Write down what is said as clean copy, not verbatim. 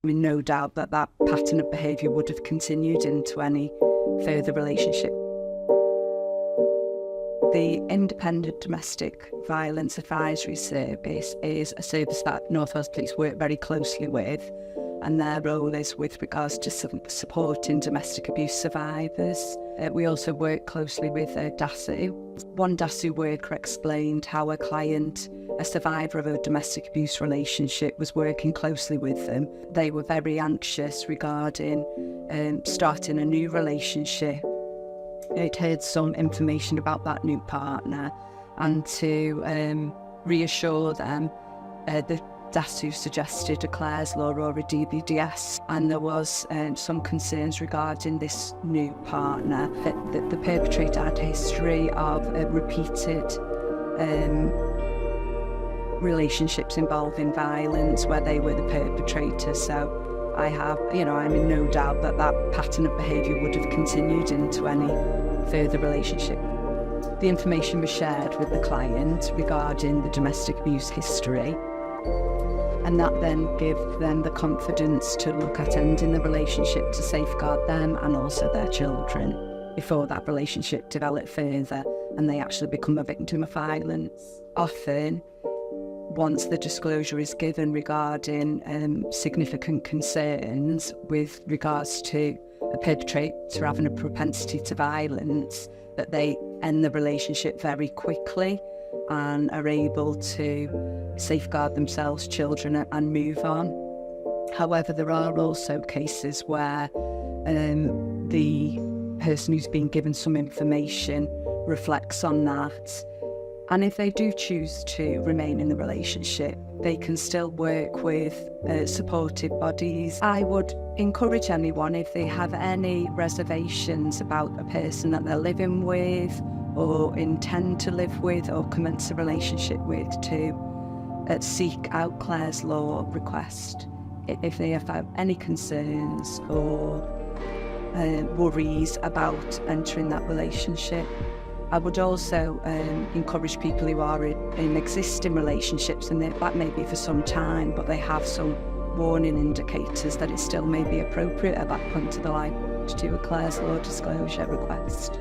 I mean, no doubt that that pattern of behaviour would have continued into any further relationship. The Independent Domestic Violence Advisory Service is a service that North Wales Police work very closely with, and their role is with regards to supporting domestic abuse survivors. We also work closely with DASU. One DASU worker explained how a client, a survivor of a domestic abuse relationship, was working closely with them. They were very anxious regarding starting a new relationship. They'd heard some information about that new partner, and to reassure them, the DASU suggested a Clare's Law or a DBDS, and there was some concerns regarding this new partner. That the perpetrator had a history of repeated relationships involving violence where they were the perpetrator. So I'm in no doubt that that pattern of behaviour would have continued into any further relationship. The information was shared with the client regarding the domestic abuse history, and that then gave them the confidence to look at ending the relationship to safeguard them and also their children before that relationship developed further and they actually become a victim of violence. Often, once the disclosure is given regarding significant concerns with regards to a perpetrator having a propensity to violence, that they end the relationship very quickly and are able to safeguard themselves, children, and move on. However, there are also cases where the person who's been given some information reflects on that, and if they do choose to remain in the relationship, they can still work with supportive bodies. I would encourage anyone, if they have any reservations about a person that they're living with or intend to live with or commence a relationship with, to seek out Clare's Law request if they have any concerns or worries about entering that relationship. I would also encourage people who are in existing relationships, and that may be for some time, but they have some warning indicators that it still may be appropriate at that point of the line to do a Clare's Law disclosure request.